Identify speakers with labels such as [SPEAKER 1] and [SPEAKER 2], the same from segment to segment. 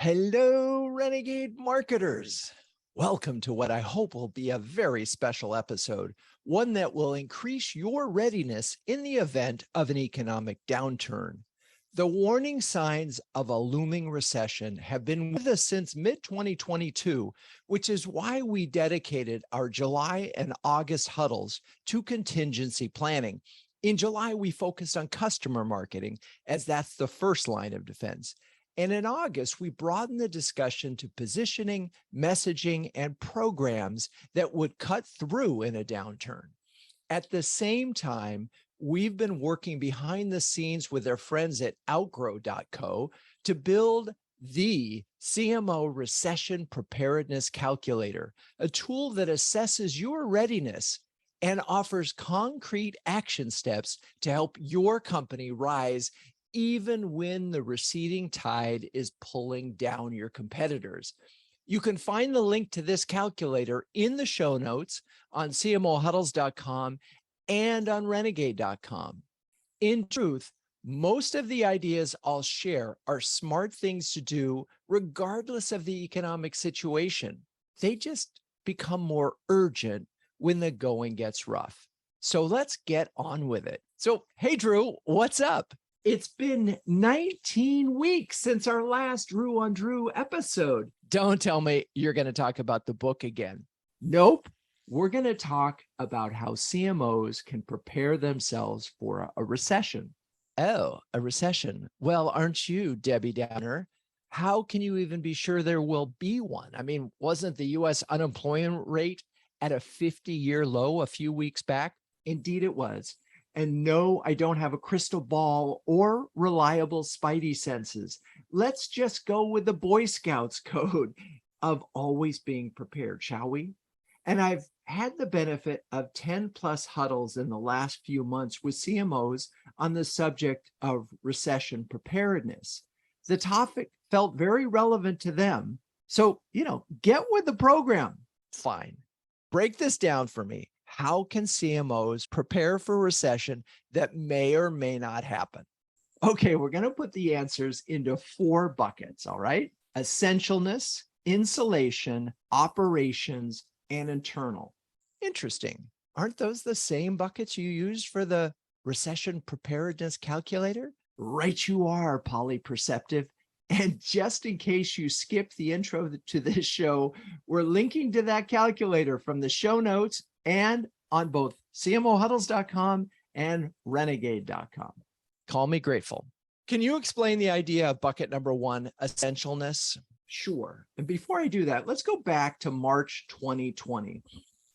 [SPEAKER 1] Hello, Renegade marketers. Welcome to what I hope will be a very special episode, one that will increase your readiness in the event of an economic downturn. The warning signs of a looming recession have been with us since mid-2022, which is why we dedicated our July and August huddles to contingency planning. In July, we focused on customer marketing, as that's the first line of defense. And in August, we broadened the discussion to positioning, messaging, and programs that would cut through in a downturn. At the same time, we've been working behind the scenes with our friends at Outgrow.co to build the CMO Recession Preparedness Calculator, a tool that assesses your readiness and offers concrete action steps to help your company rise even when the receding tide is pulling down your competitors. You can find the link to this calculator in the show notes on CMOHuddles.com and on Renegade.com. In truth, most of the ideas I'll share are smart things to do regardless of the economic situation. They just become more urgent when the going gets rough. So let's get on with it. So, hey, Drew, what's up? It's been 19 weeks since our last Drew on Drew episode. Don't tell me you're going to talk about the book again. Nope. We're going to talk about how CMOs can prepare themselves for a recession. Oh, a recession. Well, aren't you, Debbie Downer? How can you even be sure there will be one? I mean, wasn't the U.S. unemployment rate at a 50-year low a few weeks back? Indeed, it was. And no, I don't have a crystal ball or reliable spidey senses. Let's just go with the Boy Scouts code of always being prepared, shall we? And I've had the benefit of 10 plus huddles in the last few months with CMOs on the subject of recession preparedness. The topic felt very relevant to them. So, get with the program. Fine. Break this down for me. How can CMOs prepare for recession that may or may not happen? Okay, we're going to put the answers into 4 buckets, all right? Essentialness, insulation, operations, and internal. Interesting. Aren't those the same buckets you used for the recession preparedness calculator? Right you are, polyperceptive. And just in case you skipped the intro to this show, we're linking to that calculator from the show notes and on both CMOHuddles.com and Renegade.com. Call me grateful. Can you explain the idea of bucket number 1, essentialness? Sure. And before I do that, let's go back to March 2020.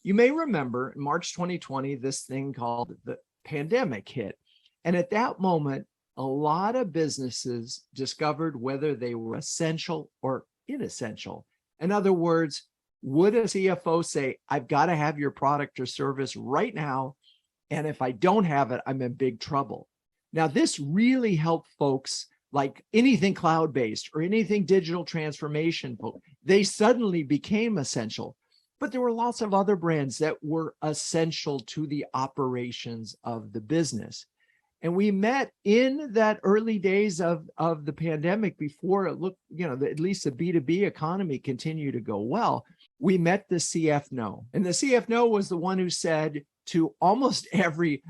[SPEAKER 1] You may remember in March 2020, this thing called the pandemic hit. And at that moment, a lot of businesses discovered whether they were essential or inessential. In other words, would a CFO say, I've got to have your product or service right now, and if I don't have it, I'm in big trouble? Now, this really helped folks like anything cloud-based or anything digital transformation. They suddenly became essential. But there were lots of other brands that were essential to the operations of the business. And we met in that early days of the pandemic before it looked, at least the B2B economy continued to go well. We met the CFNO. And the CFNO was the one who said to almost every,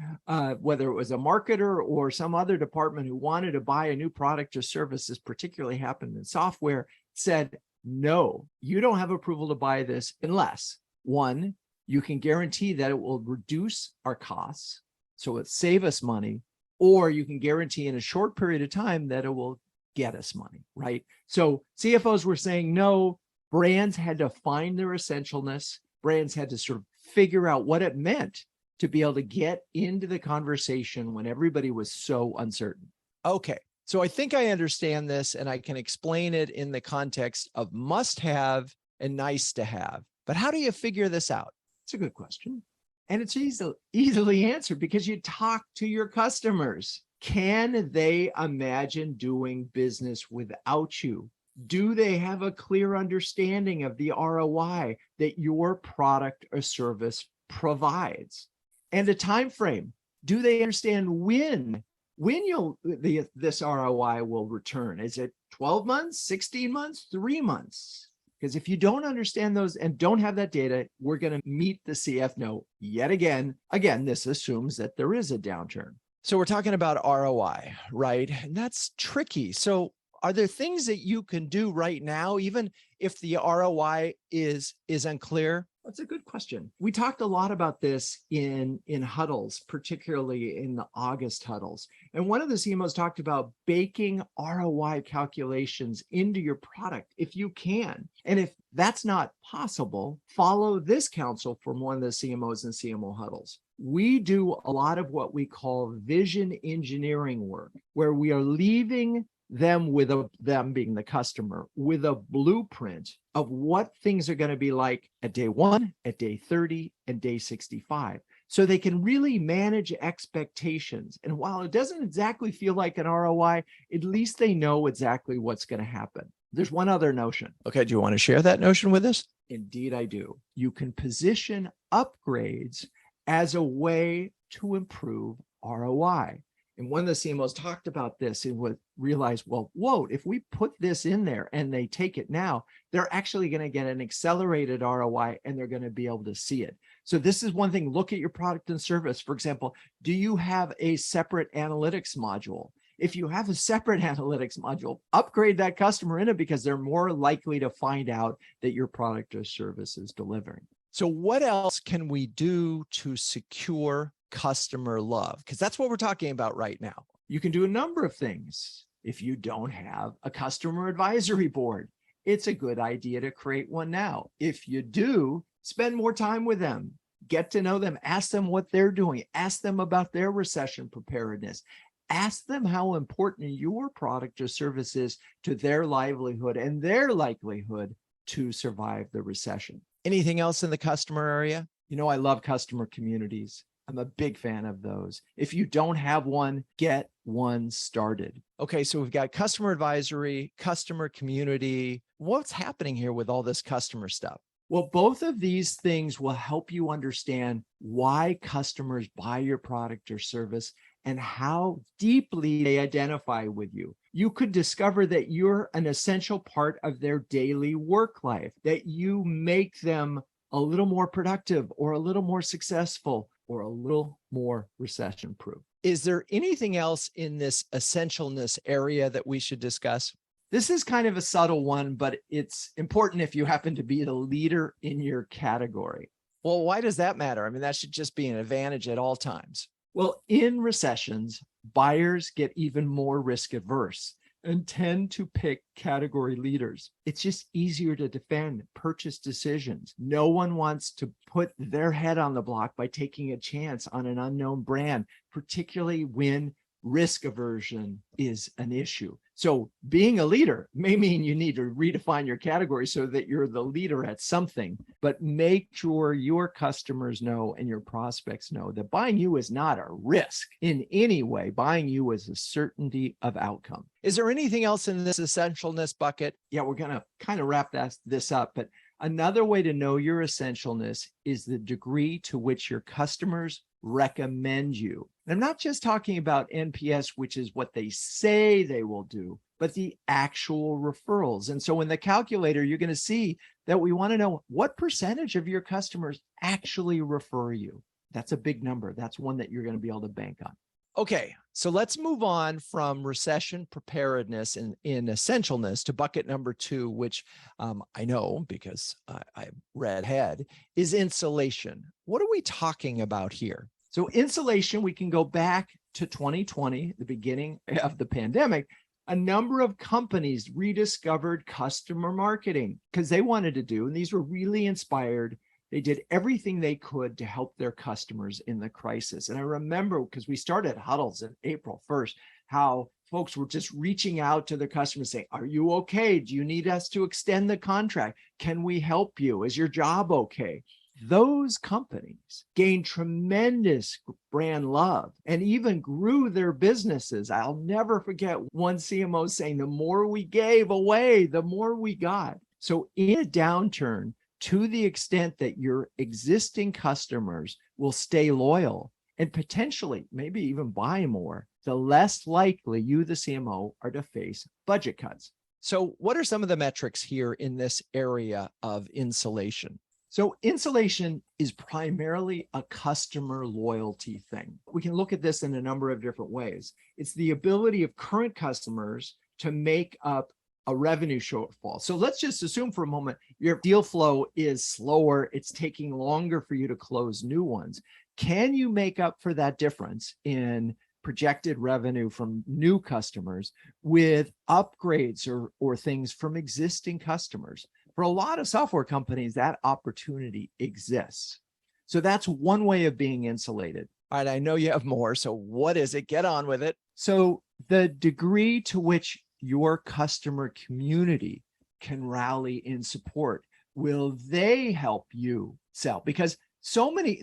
[SPEAKER 1] whether it was a marketer or some other department who wanted to buy a new product or service, this particularly happened in software, said, no, you don't have approval to buy this unless, 1, you can guarantee that it will reduce our costs, so it save us money, or you can guarantee in a short period of time that it will get us money, right? So CFOs were saying no. Brands had to find their essentialness. Brands had to sort of figure out what it meant to be able to get into the conversation when everybody was so uncertain. Okay, so I think I understand this and I can explain it in the context of must-have and nice to have. But how do you figure this out? It's a good question. And it's easily answered because you talk to your customers. Can they imagine doing business without you? Do they have a clear understanding of the ROI that your product or service provides? And a time frame. Do they understand when this ROI will return? Is it 12 months, 16 months, 3 months? Because if you don't understand those and don't have that data, we're going to meet the CF no yet again. Again, this assumes that there is a downturn. So we're talking about ROI, right? And that's tricky. So are there things that you can do right now, even if the ROI is unclear? That's a good question. We talked a lot about this in huddles, particularly in the August huddles. And one of the CMOs talked about baking ROI calculations into your product if you can. And if that's not possible, follow this counsel from one of the CMOs in CMO huddles. We do a lot of what we call vision engineering work, where we are leaving them with them being the customer with a blueprint of what things are going to be like at day 1, at day 30, and day 65. So they can really manage expectations. And while it doesn't exactly feel like an ROI, at least they know exactly what's going to happen. There's one other notion. Okay, do you want to share that notion with us? Indeed, I do. You can position upgrades as a way to improve ROI. And one of the CMOs talked about this and would realize, well, whoa, if we put this in there and they take it now, they're actually going to get an accelerated ROI and they're going to be able to see it. So this is one thing, look at your product and service. For example, do you have a separate analytics module? If you have a separate analytics module, upgrade that customer in it because they're more likely to find out that your product or service is delivering. So what else can we do to secure customer love? Because that's what we're talking about right now. You can do a number of things. If you don't have a customer advisory board, it's a good idea to create one now. If you do, spend more time with them, get to know them, ask them what they're doing, ask them about their recession preparedness, ask them how important your product or service is to their livelihood and their likelihood to survive the recession. Anything else in the customer area? You know, I love customer communities. I'm a big fan of those. If you don't have one, get one started. Okay, so we've got customer advisory, customer community. What's happening here with all this customer stuff? Well, both of these things will help you understand why customers buy your product or service and how deeply they identify with you. You could discover that you're an essential part of their daily work life, that you make them a little more productive or a little more successful or a little more recession-proof. Is there anything else in this essentialness area that we should discuss? This is kind of a subtle one, but it's important if you happen to be the leader in your category. Well, why does that matter? I mean, that should just be an advantage at all times. Well, in recessions, buyers get even more risk averse and tend to pick category leaders. It's just easier to defend purchase decisions. No one wants to put their head on the block by taking a chance on an unknown brand, particularly when risk aversion is an issue. So being a leader may mean you need to redefine your category so that you're the leader at something, but make sure your customers know and your prospects know that buying you is not a risk in any way. Buying you is a certainty of outcome. Is there anything else in this essentialness bucket? Yeah, we're going to kind of wrap this up, but another way to know your essentialness is the degree to which your customers recommend you. And I'm not just talking about NPS, which is what they say they will do, but the actual referrals. And so in the calculator, you're going to see that we want to know what percentage of your customers actually refer you. That's a big number. That's one that you're going to be able to bank on. Okay, so let's move on from recession preparedness in essentialness to bucket number 2, which I know because I read ahead, is insulation. What are we talking about here? So insulation, we can go back to 2020, the beginning of the pandemic. A number of companies rediscovered customer marketing because they wanted to do, and these were really inspired. They did everything they could to help their customers in the crisis. And I remember, because we started huddles on April 1st, how folks were just reaching out to their customers saying, are you okay? Do you need us to extend the contract? Can we help you? Is your job okay? Those companies gained tremendous brand love and even grew their businesses. I'll never forget one CMO saying, the more we gave away, the more we got. So in a downturn, to the extent that your existing customers will stay loyal and potentially maybe even buy more, the less likely you, the CMO, are to face budget cuts. So what are some of the metrics here in this area of insulation? So insulation is primarily a customer loyalty thing. We can look at this in a number of different ways. It's the ability of current customers to make up a revenue shortfall. So let's just assume for a moment your deal flow is slower. It's taking longer for you to close new ones. Can you make up for that difference in projected revenue from new customers with upgrades or things from existing customers? For a lot of software companies, that opportunity exists. So that's one way of being insulated. All right, I know you have more. So what is it? Get on with it. So the degree to which your customer community can rally in support, will they help you sell? Because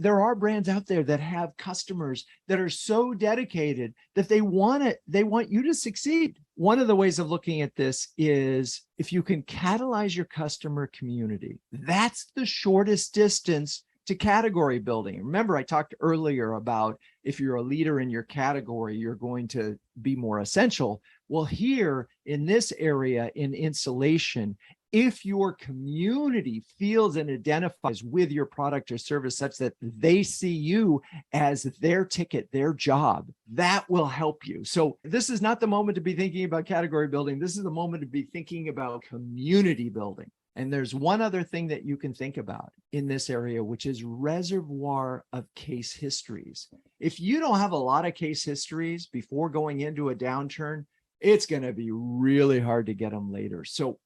[SPEAKER 1] there are brands out there that have customers that are so dedicated that they want you to succeed. One of the ways of looking at this is if you can catalyze your customer community, that's the shortest distance to category building. Remember, I talked earlier about if you're a leader in your category, you're going to be more essential. Well, here in this area in insulation, if your community feels and identifies with your product or service such that they see you as their ticket, their job, that will help you. So this is not the moment to be thinking about category building. This is the moment to be thinking about community building. And there's one other thing that you can think about in this area, which is reservoir of case histories. If you don't have a lot of case histories before going into a downturn, it's going to be really hard to get them later. So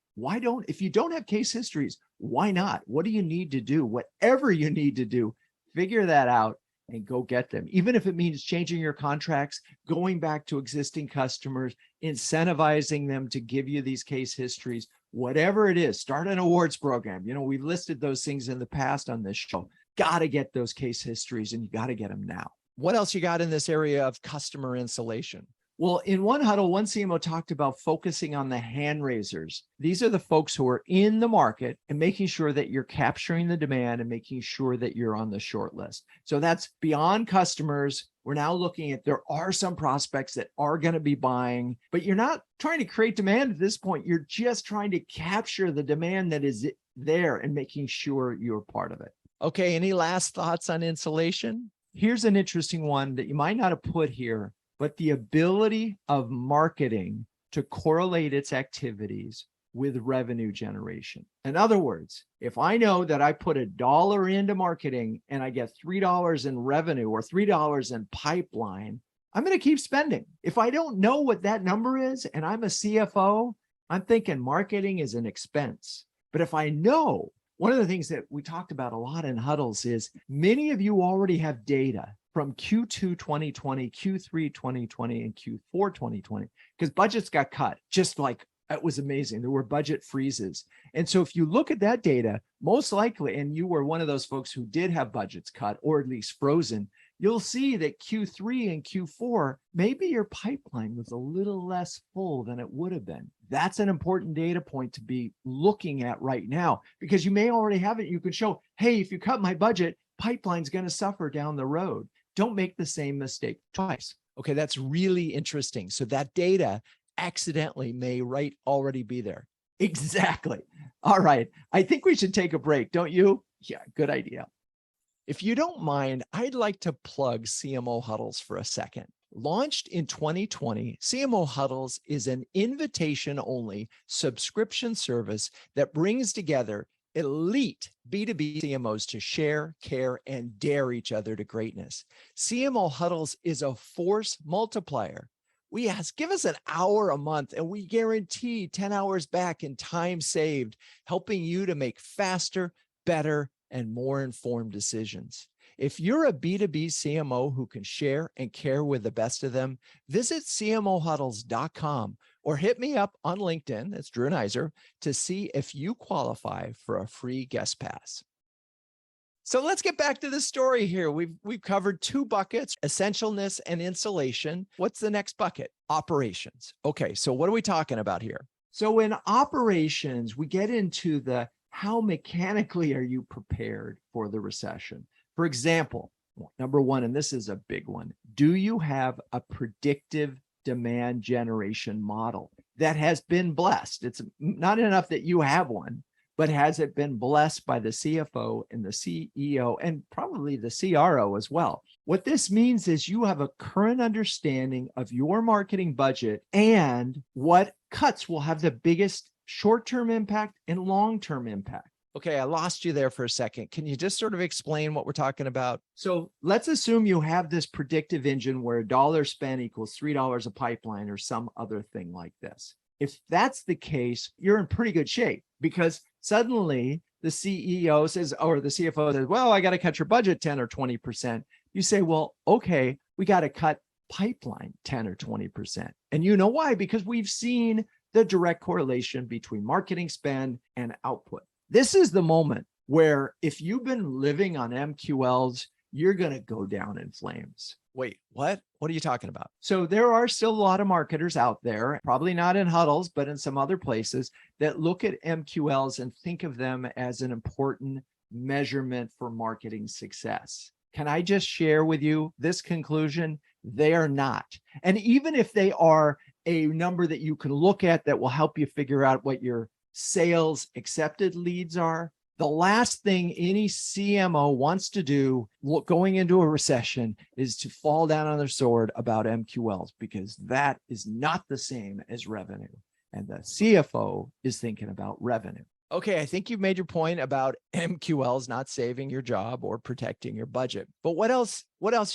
[SPEAKER 1] if you don't have case histories, why not? What do you need to do? Whatever you need to do, figure that out and go get them. Even if it means changing your contracts, going back to existing customers, incentivizing them to give you these case histories, whatever it is, start an awards program. We've listed those things in the past on this show. Got to get those case histories and you got to get them now. What else you got in this area of customer insulation? Well, in one huddle, one CMO talked about focusing on the hand raisers. These are the folks who are in the market and making sure that you're capturing the demand and making sure that you're on the short list. So that's beyond customers. We're now looking at, there are some prospects that are going to be buying, but you're not trying to create demand at this point. You're just trying to capture the demand that is there and making sure you're part of it. Okay, any last thoughts on insulation? Here's an interesting one that you might not have put here, but the ability of marketing to correlate its activities with revenue generation. In other words, if I know that I put $1 into marketing and I get $3 in revenue or $3 in pipeline, I'm going to keep spending. If I don't know what that number is and I'm a CFO, I'm thinking marketing is an expense. But if I know, one of the things that we talked about a lot in huddles is many of you already have data from Q2 2020, Q3 2020, and Q4 2020, because budgets got cut. Just like it was amazing. There were budget freezes. And so if you look at that data, most likely, and you were one of those folks who did have budgets cut or at least frozen, you'll see that Q3 and Q4, maybe your pipeline was a little less full than it would have been. That's an important data point to be looking at right now, because you may already have it. You could show, hey, if you cut my budget, pipeline's going to suffer down the road. Don't make the same mistake twice. Okay, that's really interesting. So that data accidentally may already be there. Exactly. All right. I think we should take a break, don't you? Yeah, good idea. If you don't mind, I'd like to plug CMO Huddles for a second. Launched in 2020, CMO Huddles is an invitation-only subscription service that brings together elite B2B CMOs to share, care, and dare each other to greatness. CMO Huddles is a force multiplier. We ask, give us an hour a month and we guarantee 10 hours back in time saved, helping you to make faster, better, and more informed decisions. If you're a B2B CMO who can share and care with the best of them, visit cmohuddles.com or hit me up on LinkedIn, that's Drew Neiser, to see if you qualify for a free guest pass. So let's get back to the story here. We've covered two buckets, essentialness and insulation. What's the next bucket? Operations. Okay, so what are we talking about here? So in operations, we get into the how mechanically are you prepared for the recession? For example, number one, and this is a big one, do you have a predictive demand generation model that has been blessed? It's not enough that you have one, but has it been blessed by the CFO and the CEO and probably the CRO as well? What this means is you have a current understanding of your marketing budget and what cuts will have the biggest short-term impact and long-term impact. Okay, I lost you there for a second. Can you just sort of explain what we're talking about? So let's assume you have this predictive engine where $1 spent equals $3 a pipeline or some other thing like this. If that's the case, you're in pretty good shape, because suddenly the CEO says, or the CFO says, well, I got to cut your budget 10 or 20%. You say, well, okay, we got to cut pipeline 10 or 20%. And you know why? Because we've seen the direct correlation between marketing spend and output. This is the moment where if you've been living on MQLs, you're going to go down in flames. Wait, what? What are you talking about? So there are still a lot of marketers out there, probably not in Huddles, but in some other places, that look at MQLs and think of them as an important measurement for marketing success. Can I just share with you this conclusion? They are not. And even if they are a number that you can look at that will help you figure out what your sales accepted leads are, the last thing any CMO wants to do going into a recession is to fall down on their sword about MQLs, because that is not the same as revenue. And the CFO is thinking about revenue. Okay, I think you've made your point about MQLs not saving your job or protecting your budget. But what else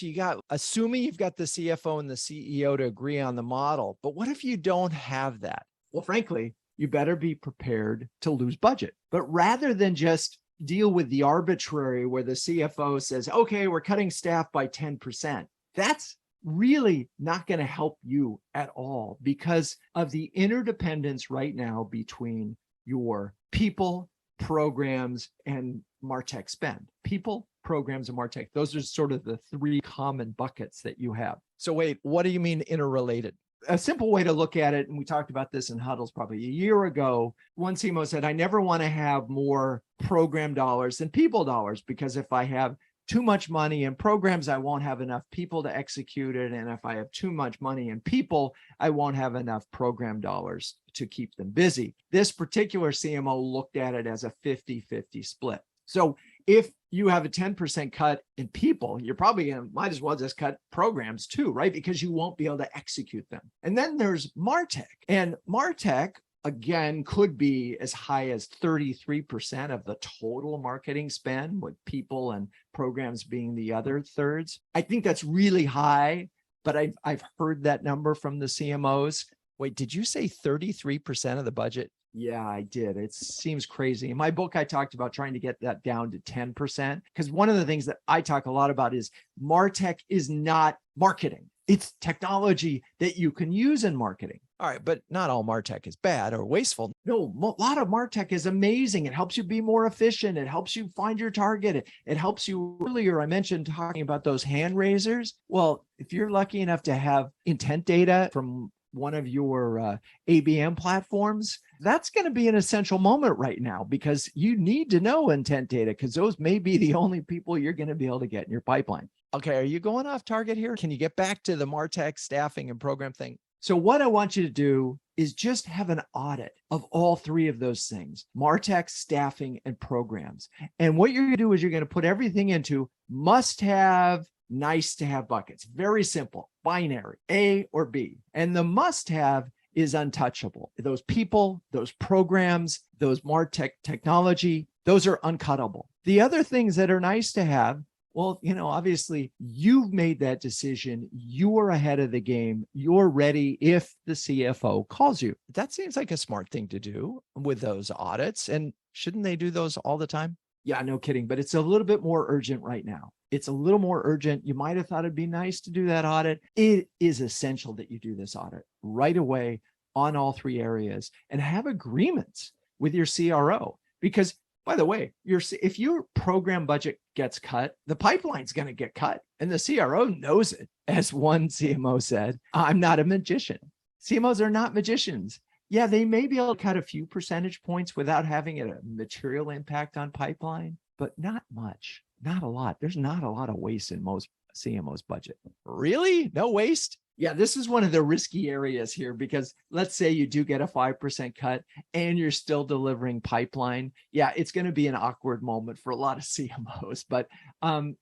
[SPEAKER 1] you got? Assuming you've got the CFO and the CEO to agree on the model, but what if you don't have that? Well, frankly, you better be prepared to lose budget. But rather than just deal with the arbitrary where the CFO says, okay, we're cutting staff by 10%, that's really not going to help you at all because of the interdependence right now between your people, programs, and Martech spend. People, programs, and Martech. Those are sort of the three common buckets that you have. So wait, what do you mean interrelated? A simple way to look at it, and we talked about this in Huddles probably a year ago, one CMO said, I never want to have more program dollars than people dollars, because if I have too much money in programs, I won't have enough people to execute it. And if I have too much money in people, I won't have enough program dollars to keep them busy. This particular CMO looked at it as a 50-50 split. So if you have a 10% cut in people, you're probably might as well just cut programs too, right? Because you won't be able to execute them. And then there's Martech. And Martech, again, could be as high as 33% of the total marketing spend, with people and programs being the other thirds. I think that's really high, but I've heard that number from the CMOs. Wait, did you say 33% of the budget? Yeah, I did. It seems crazy. In my book, I talked about trying to get that down to 10%, because one of the things that I talk a lot about is Martech is not marketing. It's technology that you can use in marketing. All right, but not all Martech is bad or wasteful. No, a lot of Martech is amazing. It helps you be more efficient. It helps you find your target. It helps you. Earlier, I mentioned talking about those hand raisers. Well, if you're lucky enough to have intent data from one of your ABM platforms, that's going to be an essential moment right now, because you need to know intent data, because those may be the only people you're going to be able to get in your pipeline. Okay, are you going off target here? Can you get back to the Martech staffing and program thing? So what I want you to do is just have an audit of all three of those things: Martech, staffing, and programs. And what you're going to do is you're going to put everything into must-have, nice-to-have buckets. Very simple, binary, A or B. And the must-have is untouchable. Those people, those programs, those Martech technology, those are uncuttable. The other things that are nice to have, well, obviously you've made that decision. You are ahead of the game. You're ready if the CFO calls you. That seems like a smart thing to do with those audits. And shouldn't they do those all the time? Yeah, no kidding. But it's a little bit more urgent right now. It's a little more urgent. You might have thought it'd be nice to do that audit. It is essential that you do this audit right away on all three areas, and have agreements with your CRO. Because, by the way, if your program budget gets cut, the pipeline's going to get cut. And the CRO knows it. As one CMO said, I'm not a magician. CMOs are not magicians. Yeah, they may be able to cut a few percentage points without having a material impact on pipeline, but not much, not a lot. There's not a lot of waste in most CMOs' budget. Really? No waste? Yeah, this is one of the risky areas here because let's say you do get a 5% cut and you're still delivering pipeline. Yeah, it's going to be an awkward moment for a lot of CMOs. But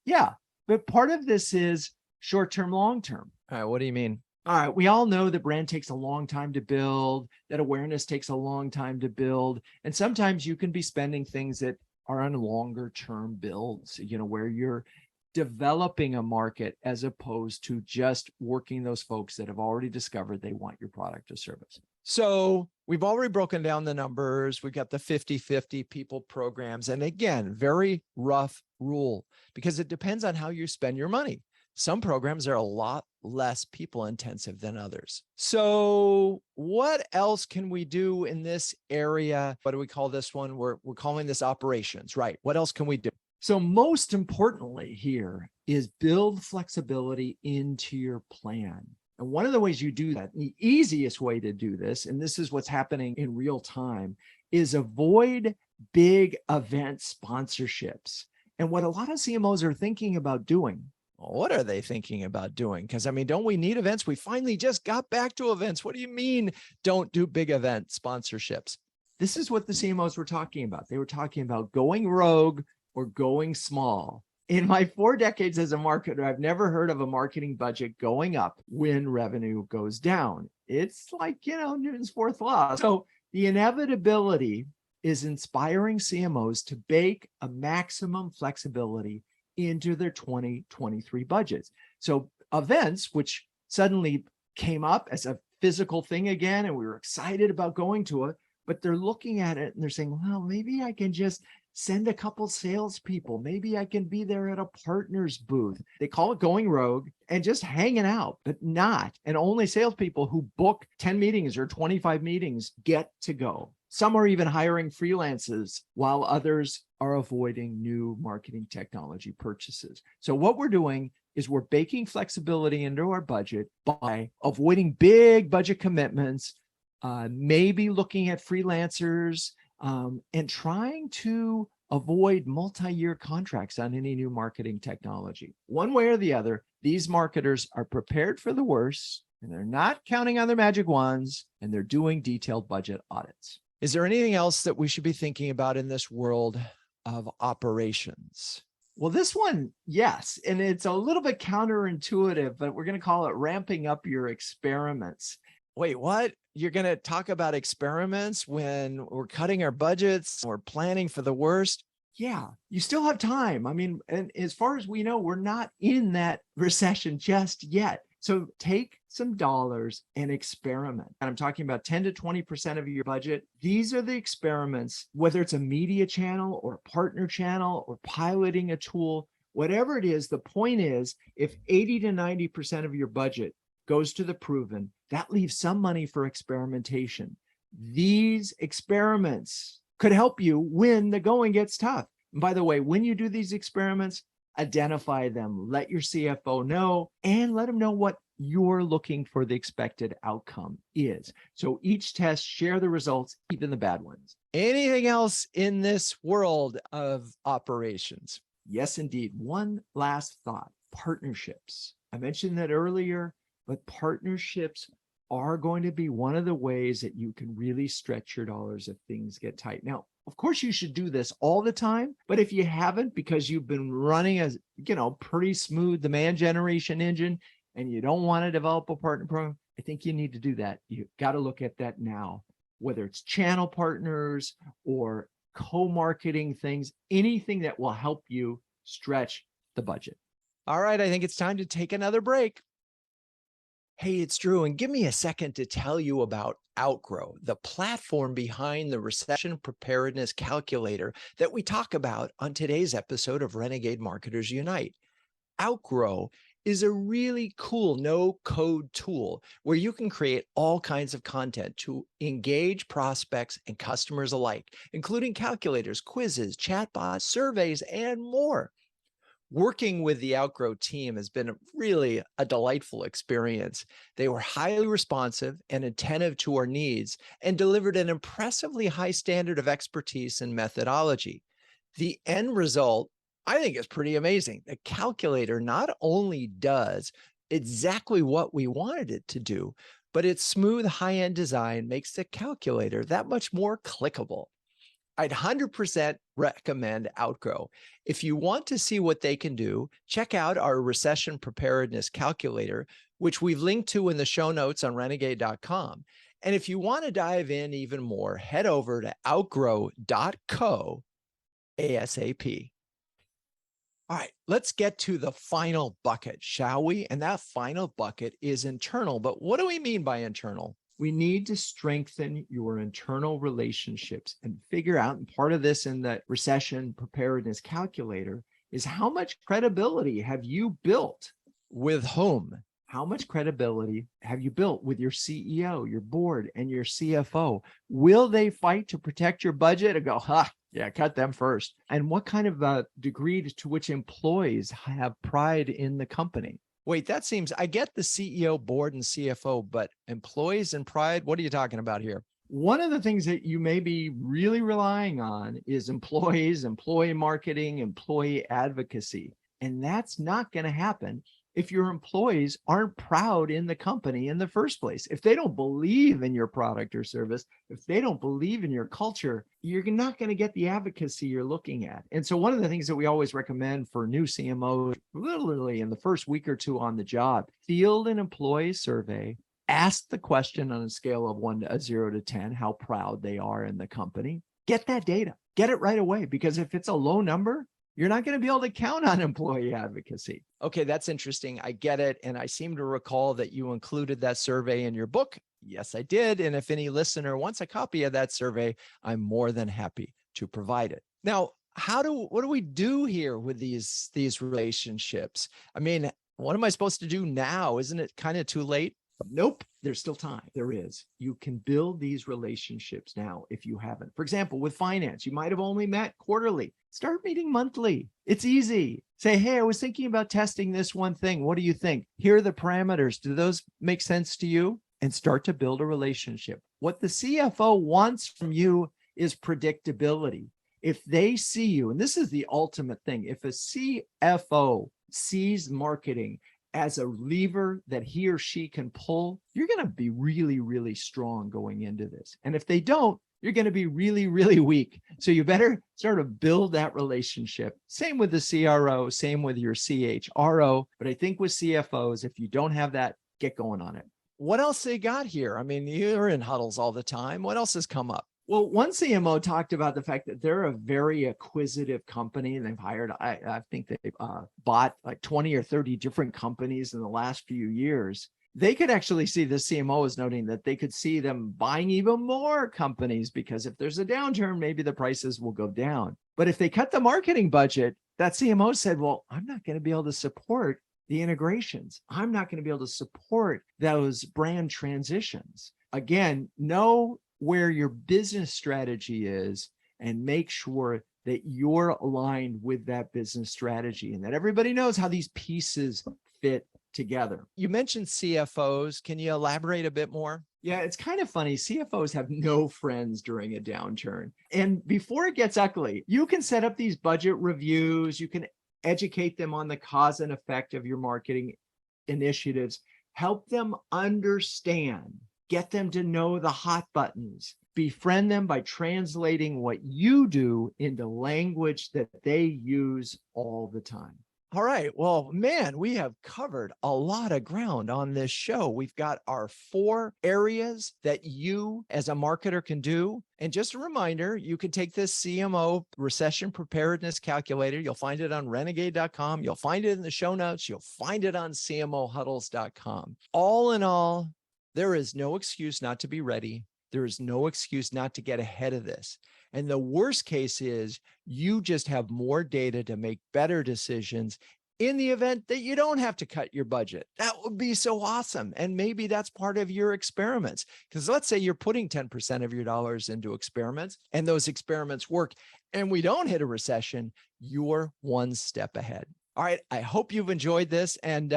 [SPEAKER 1] yeah, but part of this is short-term, long-term. All right, what do you mean? All right, we all know that brand takes a long time to build, that awareness takes a long time to build. And sometimes you can be spending things that are on longer term builds, where you're developing a market as opposed to just working those folks that have already discovered they want your product or service. So we've already broken down the numbers. We've got the 50-50 people programs. And again, very rough rule because it depends on how you spend your money. Some programs are a lot less people intensive than others. So what else can we do in this area? What do we call this one? We're calling this operations, right? What else can we do? So most importantly here is build flexibility into your plan. And one of the ways you do that, the easiest way to do this, and this is what's happening in real time, is avoid big event sponsorships. And what a lot of CMOs are thinking about doing, what are they thinking about doing? Because don't we need events? We finally just got back to events. What do you mean don't do big event sponsorships? This is what the CMOs were talking about. They were talking about going rogue or going small. In my 4 decades as a marketer, I've never heard of a marketing budget going up when revenue goes down. It's like, Newton's fourth law. So the inevitability is inspiring CMOs to bake a maximum flexibility into their 2023 budgets. So events, which suddenly came up as a physical thing again, and we were excited about going to it, but they're looking at it and they're saying, well, maybe I can just send a couple salespeople. Maybe I can be there at a partner's booth. They call it going rogue and just hanging out, but not. And only salespeople who book 10 meetings or 25 meetings get to go. Some are even hiring freelancers while others are avoiding new marketing technology purchases. So what we're doing is we're baking flexibility into our budget by avoiding big budget commitments, maybe looking at freelancers, and trying to avoid multi-year contracts on any new marketing technology. One way or the other, these marketers are prepared for the worst, and they're not counting on their magic wands, and they're doing detailed budget audits. Is there anything else that we should be thinking about in this world of operations? Well, this one, yes, and it's a little bit counterintuitive, but we're going to call it ramping up your experiments. Wait, what? You're going to talk about experiments when we're cutting our budgets, we're planning for the worst? Yeah, you still have time. And as far as we know, we're not in that recession just yet. So take some dollars and experiment. And I'm talking about 10 to 20% of your budget. These are the experiments, whether it's a media channel or a partner channel or piloting a tool, whatever it is. The point is, if 80 to 90% of your budget goes to the proven, that leaves some money for experimentation. These experiments could help you when the going gets tough. And by the way, when you do these experiments, identify them, let your CFO know, and let them know what you're looking for the expected outcome is. So each test, share the results, even the bad ones. Anything else in this world of operations? Yes, indeed. One last thought, partnerships. I mentioned that earlier, but partnerships are going to be one of the ways that you can really stretch your dollars if things get tight. Now, of course, you should do this all the time, but if you haven't, because you've been running a, pretty smooth demand generation engine and you don't want to develop a partner program, I think you need to do that. You've got to look at that now, whether it's channel partners or co-marketing things, anything that will help you stretch the budget. All right, I think it's time to take another break. Hey, it's Drew, and give me a second to tell you about Outgrow, the platform behind the Recession Preparedness Calculator that we talk about on today's episode of Renegade Marketers Unite. Outgrow is a really cool no-code tool where you can create all kinds of content to engage prospects and customers alike, including calculators, quizzes, chatbots, surveys, and more. Working with the Outgrow team has been really a delightful experience. They were highly responsive and attentive to our needs and delivered an impressively high standard of expertise and methodology. The end result, I think, is pretty amazing. The calculator not only does exactly what we wanted it to do, but its smooth high-end design makes the calculator that much more clickable. I'd 100% recommend Outgrow. If you want to see what they can do, check out our recession preparedness calculator, which we've linked to in the show notes on renegade.com. And if you want to dive in even more, head over to outgrow.co ASAP. All right, let's get to the final bucket, shall we? And that final bucket is internal. But what do we mean by internal? We need to strengthen your internal relationships and figure out, and part of this in the recession preparedness calculator is how much credibility have you built with whom? How much credibility have you built with your CEO, your board, and your CFO? Will they fight to protect your budget and go, yeah, cut them first? And what kind of degree to which employees have pride in the company? Wait, that seems, I get the CEO, board, and CFO, but employees and pride, what are you talking about here? One of the things that you may be really relying on is employees, employee marketing, employee advocacy. And that's not going to happen if your employees aren't proud in the company in the first place. If they don't believe in your product or service, if they don't believe in your culture, you're not going to get the advocacy you're looking at. And so one of the things that we always recommend for new CMOs, literally in the first week or two on the job, field an employee survey, ask the question on a scale of 0 to 10, how proud they are in the company. Get that data, get it right away, because if it's a low number, you're not going to be able to count on employee advocacy. Okay, that's interesting. I get it. And I seem to recall that you included that survey in your book. Yes, I did. And if any listener wants a copy of that survey, I'm more than happy to provide it. Now, what do we do here with these relationships? I mean, what am I supposed to do now? Isn't it kind of too late? Nope, there's still time. There is. You can build these relationships now if you haven't. For example, with finance, you might have only met quarterly. Start meeting monthly. It's easy. Say, hey, I was thinking about testing this one thing. What do you think? Here are the parameters. Do those make sense to you? And start to build a relationship. What the CFO wants from you is predictability. If they see you, and this is the ultimate thing, if a CFO sees marketing as a lever that he or she can pull, you're going to be really, really strong going into this. And if they don't, you're going to be really, really weak. So you better sort of build that relationship. Same with the CRO, same with your CHRO. But I think with CFOs, if you don't have that, get going on it. What else they got here? I mean, you're in huddles all the time. What else has come up? Well, one CMO talked about the fact that they're a very acquisitive company. They've hired, I think they've bought like 20 or 30 different companies in the last few years. They could actually see, the CMO is noting that they could see them buying even more companies, because if there's a downturn, maybe the prices will go down. But if they cut the marketing budget, that CMO said, well, I'm not going to be able to support the integrations. I'm not going to be able to support those brand transitions. Again, know where your business strategy is and make sure that you're aligned with that business strategy and that everybody knows how these pieces fit together. You mentioned CFOs. Can you elaborate a bit more? Yeah, it's kind of funny. CFOs have no friends during a downturn. And before it gets ugly, you can set up these budget reviews. You can educate them on the cause and effect of your marketing initiatives. Help them understand. Get them to know the hot buttons. Befriend them by translating what you do into language that they use all the time. All right. Well, man, we have covered a lot of ground on this show. We've got our 4 areas that you as a marketer can do. And just a reminder, you can take this CMO Recession Preparedness Calculator. You'll find it on renegade.com. You'll find it in the show notes. You'll find it on CMOHuddles.com. All in all, there is no excuse not to be ready. There is no excuse not to get ahead of this. And the worst case is you just have more data to make better decisions in the event that you don't have to cut your budget. That would be so awesome. And maybe that's part of your experiments. Because let's say you're putting 10% of your dollars into experiments and those experiments work and we don't hit a recession, you're one step ahead. All right. I hope you've enjoyed this. And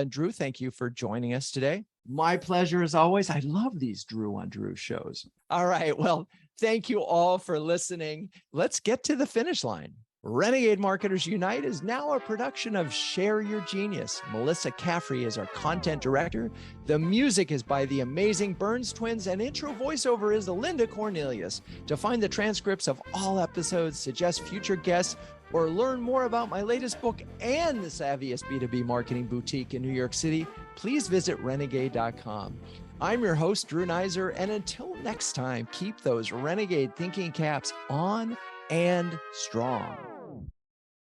[SPEAKER 1] Drew, thank you for joining us today. My pleasure as always. I love these Drew on Drew shows. All right. Well, thank you all for listening. Let's get to the finish line. Renegade Marketers Unite is now a production of Share Your Genius. Melissa Caffrey is our content director. The music is by the amazing Burns Twins, and intro voiceover is Linda Cornelius. To find the transcripts of all episodes, suggest future guests, or learn more about my latest book and the savviest B2B marketing boutique in New York City, please visit renegade.com. I'm your host, Drew Neiser, and until next time, keep those Renegade thinking caps on and strong.